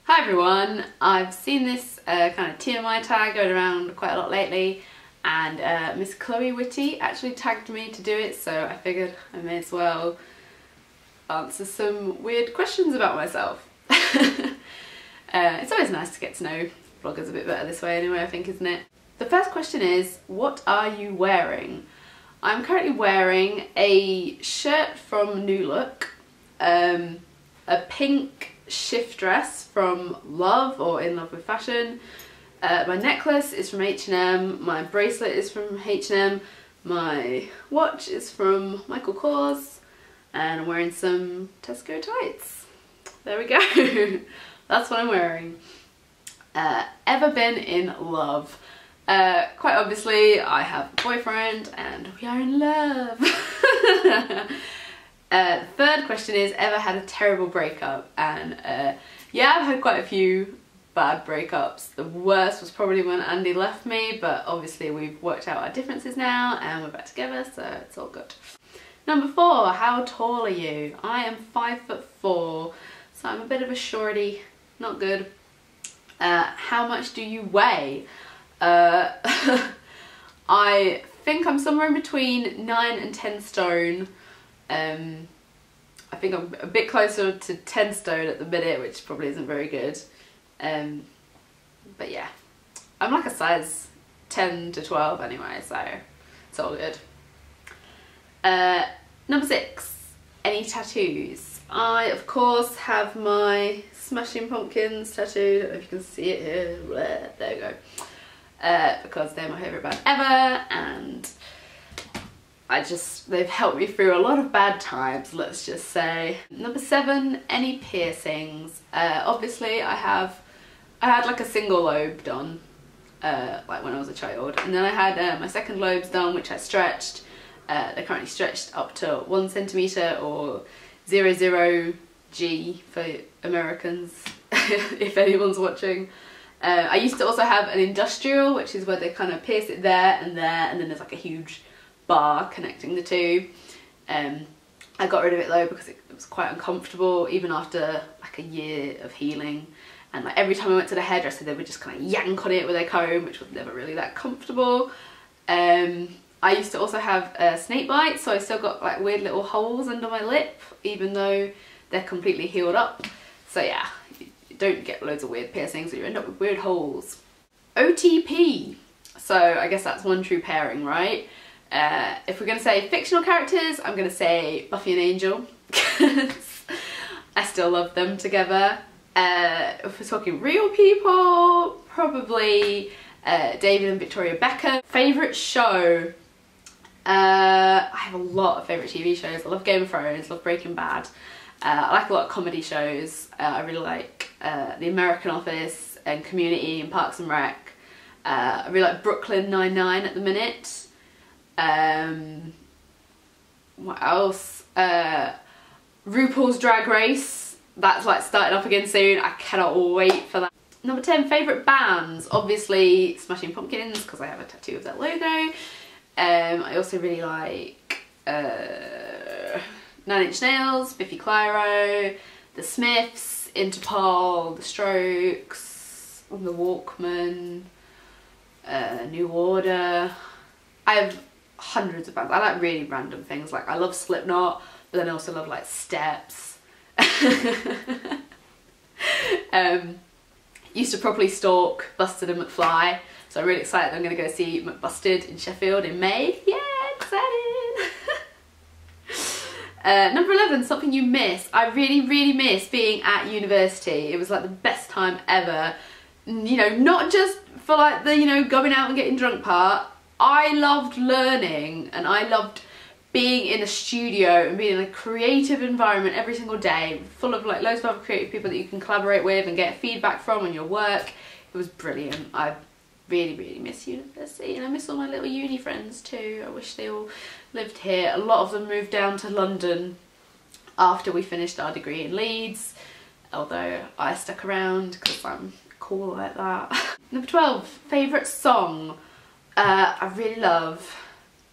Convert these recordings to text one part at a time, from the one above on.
Hi everyone, I've seen this kind of TMI tag going around quite a lot lately, and Miss Chloe Whitty actually tagged me to do it, so I figured I may as well answer some weird questions about myself. It's always nice to get to know bloggers a bit better this way anyway, I think, isn't it? The first question is, what are you wearing? I'm currently wearing a shirt from New Look, a pink shift dress from Love or In Love with Fashion. My necklace is from H&M, my bracelet is from H&M, my watch is from Michael Kors, and I'm wearing some Tesco tights. There we go. That's what I'm wearing. Ever been in love? Quite obviously, I have a boyfriend and we are in love. The third question is, ever had a terrible breakup? And yeah, I've had quite a few bad breakups. The worst was probably when Andy left me, but obviously we've worked out our differences now and we're back together, so it's all good. Number 4, how tall are you? I am 5'4", so I'm a bit of a shorty, not good. How much do you weigh? I think I'm somewhere in between 9 and 10 stone. I think I'm a bit closer to 10 stone at the minute, which probably isn't very good. But yeah, I'm like a size 10 to 12 anyway, so it's all good. Number 6, any tattoos? I, of course, have my Smashing Pumpkins tattoo. I don't know if you can see it here. There we go. Because they're my favourite band ever, and they've helped me through a lot of bad times, let's just say. Number 7, any piercings? Obviously I had like a single lobe done, like when I was a child, and then I had my second lobes done, which I stretched. They're currently stretched up to 1 centimetre, or 00G for Americans, if anyone's watching. I used to also have an industrial, which is where they kind of pierce it there, and then there's like a huge bar connecting the two. I got rid of it though because it was quite uncomfortable, even after like a year of healing, and like every time I went to the hairdresser they would just kind of yank on it with a comb, which was never really that comfortable. I used to also have snake bites, so I still got like weird little holes under my lip, even though they're completely healed up. So yeah, you don't get loads of weird piercings or you end up with weird holes. OTP, so I guess that's one true pairing, right? If we're going to say fictional characters, I'm going to say Buffy and Angel, because I still love them together. If we're talking real people, probably David and Victoria Beckham. Favourite show? I have a lot of favourite TV shows. I love Game of Thrones, love Breaking Bad. I like a lot of comedy shows. I really like The American Office and Community and Parks and Rec. I really like Brooklyn Nine-Nine at the minute. What else? RuPaul's Drag Race. That's like starting up again soon. I cannot wait for that. Number 10, favourite bands. Obviously Smashing Pumpkins, because I have a tattoo of their logo. I also really like 9 Inch Nails, Biffy Clyro, The Smiths, Interpol, The Strokes, The Walkmen, New Order. I have hundreds of bands. I like really random things, like I love Slipknot, but then I also love like Steps. Used to properly stalk Busted and McFly, so I'm really excited. I'm going to go see McBusted in Sheffield in May. Yeah, excited! Number 11, something you miss. I really miss being at university. It was like the best time ever. You know, not just for like the, you know, going out and getting drunk part. I loved learning, and I loved being in a studio and being in a creative environment every single day, full of like loads of other creative people that you can collaborate with and get feedback from on your work. It was brilliant. I really miss university, and I miss all my little uni friends too. I wish they all lived here. A lot of them moved down to London after we finished our degree in Leeds, although I stuck around because I'm cool like that. Number 12, favourite song. I really love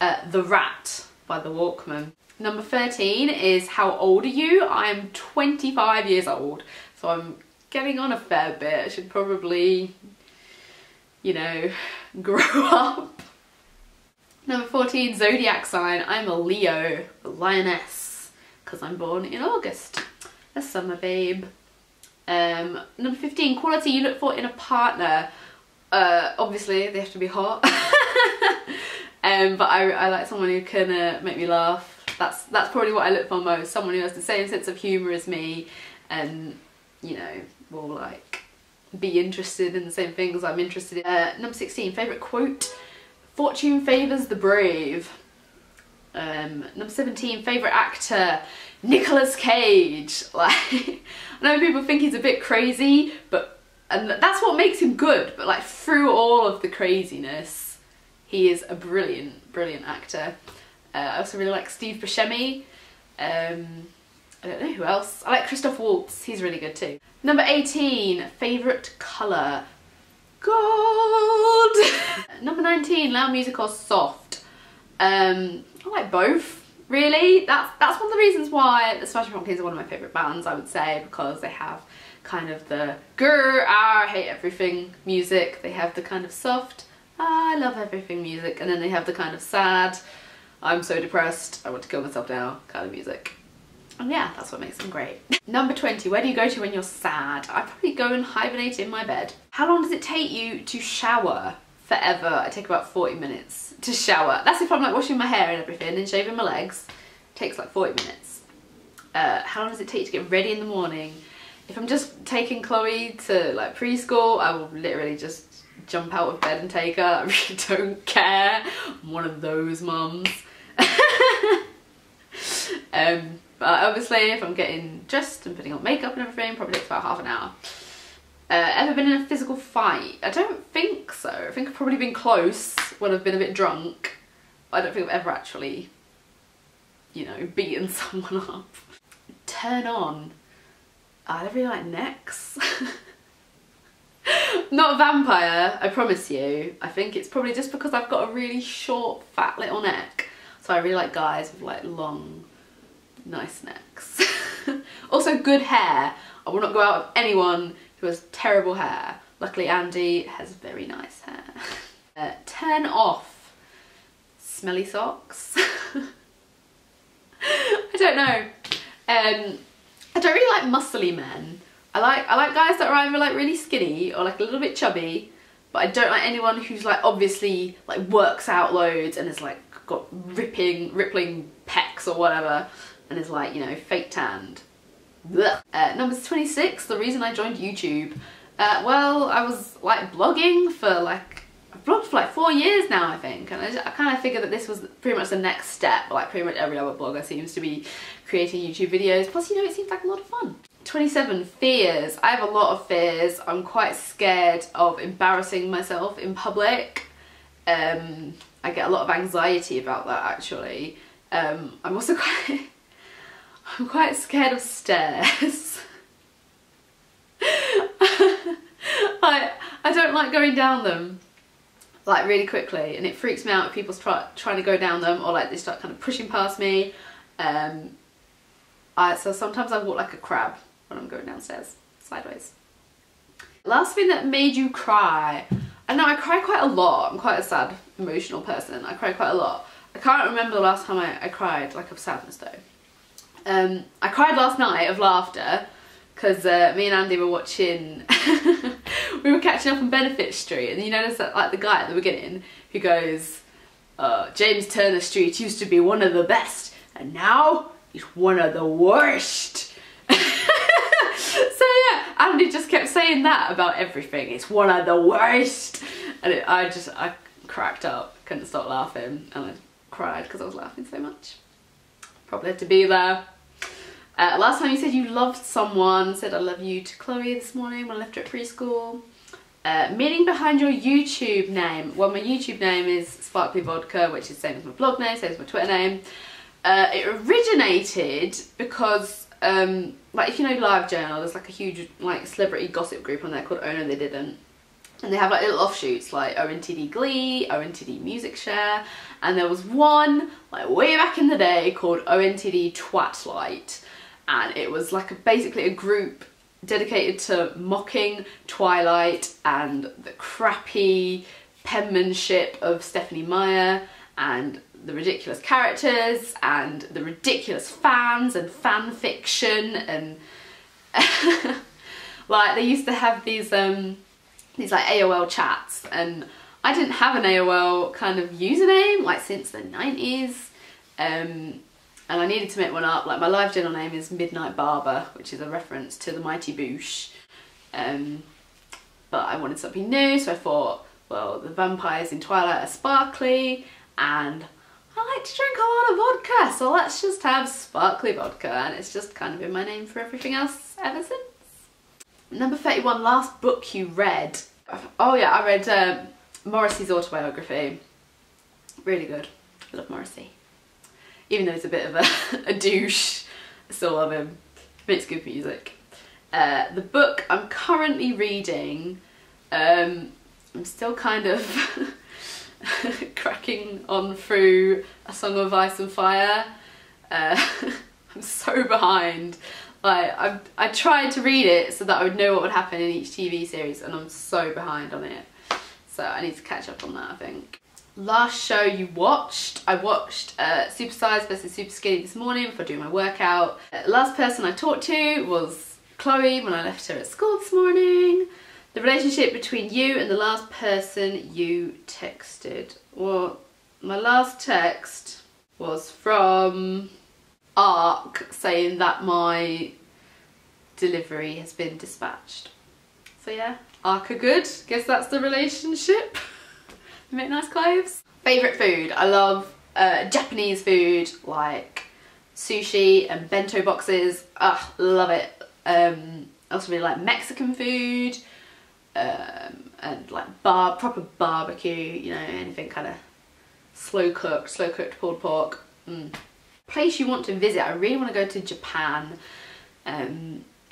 The Rat by The Walkmen. Number 13 is how old are you? I'm 25 years old, so I'm getting on a fair bit. I should probably, you know, grow up. Number 14, zodiac sign. I'm a Leo, a lioness, because I'm born in August. A summer babe. Number 15, quality you look for in a partner. Obviously they have to be hot. But I like someone who can make me laugh. That's probably what I look for most. Someone who has the same sense of humour as me, and you know, will like be interested in the same things I'm interested in. Number 16, favourite quote. Fortune favours the brave. Number 17, favourite actor. Nicolas Cage. Like, I know people think he's a bit crazy, and that's what makes him good, but like through all of the craziness, he is a brilliant, brilliant actor. I also really like Steve Buscemi. I don't know who else. I like Christoph Waltz, he's really good too. Number 18, favourite colour. Gold! Number 19, loud music or soft. I like both, really. That's one of the reasons why the Smashing Pumpkins are one of my favourite bands, I would say, because they have kind of the grr, ah, I hate everything music. They have the kind of soft, ah, I love everything music, and then they have the kind of sad, I'm so depressed, I want to kill myself now kind of music. And yeah, that's what makes them great. Number 20, where do you go to when you're sad? I probably go and hibernate in my bed. How long does it take you to shower? Forever. I take about 40 minutes to shower. That's if I'm like washing my hair and everything and shaving my legs. It takes like 40 minutes. How long does it take to get ready in the morning? If I'm just taking Chloe to like preschool, I will literally just jump out of bed and take her. I really don't care. I'm one of those mums. But obviously if I'm getting dressed and putting on makeup and everything, probably takes about half an hour. Ever been in a physical fight? I don't think so. I think I've probably been close when I've been a bit drunk. I don't think I've ever actually, you know, beaten someone up. Turn on. I don't really like necks. Not a vampire, I promise you. I think it's probably just because I've got a really short, fat little neck. So I really like guys with like long, nice necks. Also good hair. I will not go out with anyone who has terrible hair. Luckily Andy has very nice hair. Turn off. Smelly socks. I don't know. I don't really like muscly men. I like guys that are either like really skinny or like a little bit chubby, but I don't like anyone who's like obviously like works out loads and is like got rippling pecs or whatever and is like, you know, fake tanned. Number 26, the reason I joined YouTube. Well, I was like blogging for like, I've blogged for like 4 years now I think, and I kind of figured that this was pretty much the next step. Like pretty much every other blogger seems to be creating YouTube videos, plus you know it seems like a lot of fun. 27, fears. I have a lot of fears. I'm quite scared of embarrassing myself in public. I get a lot of anxiety about that actually. I'm also quite scared of stairs. I don't like going down them like really quickly, and it freaks me out if people trying to go down them or like they start kind of pushing past me. So sometimes I walk like a crab when I'm going downstairs, sideways. Last thing that made you cry. I know I cry quite a lot. I'm quite a sad, emotional person. I cry quite a lot. I can't remember the last time I cried, like of sadness though. I cried last night of laughter because me and Andy were watching, we were catching up on Benefit Street, and you notice that like the guy at the beginning who goes, James Turner Street used to be one of the best and now he's one of the worst. So yeah, Andy just kept saying that about everything. It's one of the worst. And I cracked up, couldn't stop laughing, and I cried because I was laughing so much. Probably had to be there. Last time you said you loved someone, said I love you to Chloe this morning when I left her at preschool. Meaning behind your YouTube name. Well, my YouTube name is sparklyvodka, which is the same as my blog name, same as my Twitter name. It originated because like if you know LiveJournal, there's like a huge like celebrity gossip group on there called Oh No They Didn't, and they have like little offshoots like ONTD Glee, ONTD Music Share, and there was one like way back in the day called ONTD Twatlight, and it was like basically a group dedicated to mocking Twilight and the crappy penmanship of Stephenie Meyer and the ridiculous characters and the ridiculous fans and fan fiction, and like they used to have these like AOL chats, and I didn't have an AOL kind of username like since the 90s, and I needed to make one up. Like my live journal name is Midnight Barber, which is a reference to the Mighty Boosh, but I wanted something new, so I thought, well, the vampires in Twilight are sparkly and I like to drink a lot of vodka, so let's just have sparkly vodka, and it's just kind of been my name for everything else ever since. Number 31, last book you read. Oh yeah, I read Morrissey's autobiography. Really good. I love Morrissey. Even though he's a bit of a douche, I still love him. He makes good music. The book I'm currently reading, I'm still kind of cracking on through A Song of Ice and Fire. I'm so behind. Like I tried to read it so that I would know what would happen in each TV series, and I'm so behind on it. So I need to catch up on that, I think. Last show you watched. I watched Super Size vs Super Skinny this morning before doing my workout. Last person I talked to was Chloe when I left her at school this morning. The relationship between you and the last person you texted. Well, my last text was from Ark saying that my delivery has been dispatched. So yeah, Ark are good. Guess that's the relationship. They make nice clothes. Favourite food. I love Japanese food like sushi and bento boxes. Ugh, love it. I also really like Mexican food. And like proper barbecue, you know, anything kind of slow cooked pulled pork. Place you want to visit. I really want to go to Japan.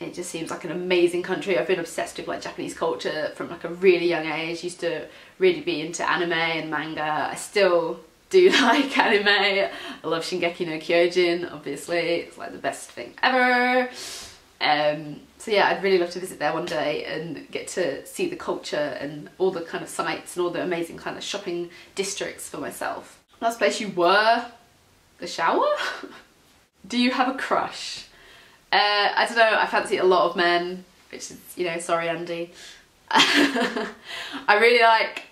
It just seems like an amazing country. I've been obsessed with like Japanese culture from like a really young age. Used to really be into anime and manga. I still do like anime. I love Shingeki no Kyojin, obviously. It's like the best thing ever. So yeah, I'd really love to visit there one day and get to see the culture and all the kind of sights and all the amazing kind of shopping districts for myself. Last place you were, the shower? Do you have a crush? I don't know, I fancy a lot of men, which is, you know, sorry Andy. I really like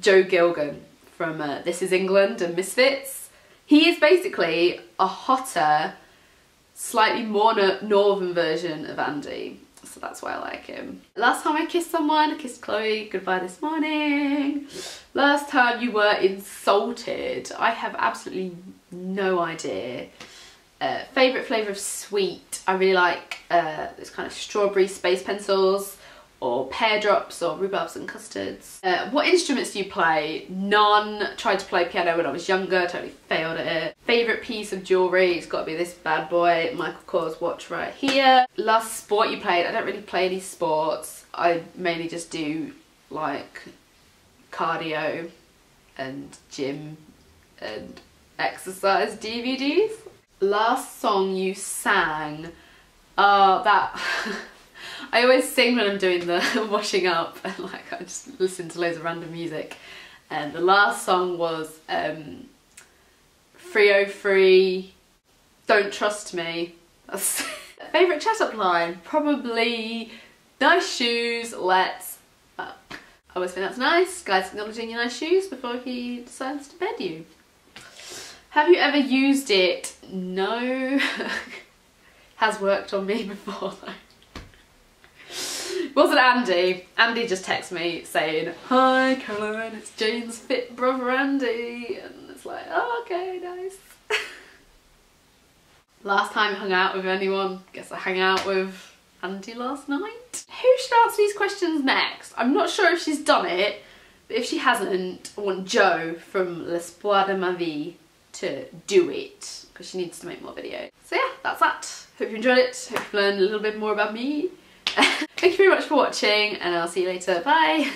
Joe Gilgan from This Is England and Misfits. He is basically a hotter, slightly more northern version of Andy, so that's why I like him. Last time I kissed someone, I kissed Chloe goodbye this morning. Last time you were insulted, I have absolutely no idea. Favourite flavour of sweet, I really like this kind of strawberry space pencils, or pear drops, or rhubarbs and custards. What instruments do you play? None. Tried to play piano when I was younger, totally failed at it. Favourite piece of jewellery, it's got to be this bad boy, Michael Kors watch right here. Last sport you played, I don't really play any sports. I mainly just do like cardio and gym and exercise DVDs. Last song you sang, that I always sing when I'm doing the washing up, and like I just listen to loads of random music, and the last song was 303 Don't Trust Me. That's favourite chat up line, probably nice shoes, let's fuck. I always think that's nice, guys acknowledging your nice shoes before he decides to bed you. Have you ever used it? No. Has worked on me before though. It wasn't Andy. Andy just texted me saying, "Hi Caroline, it's Jane's fit brother Andy." And it's like, oh okay, nice. Last time I hung out with anyone, guess I hung out with Andy last night. Who should answer these questions next? I'm not sure if she's done it, but if she hasn't, I want Jo from L'Espoir de ma vie to do it, because she needs to make more videos. So yeah, that's that. Hope you enjoyed it. Hope you learned a little bit more about me. Thank you very much for watching, and I'll see you later. Bye!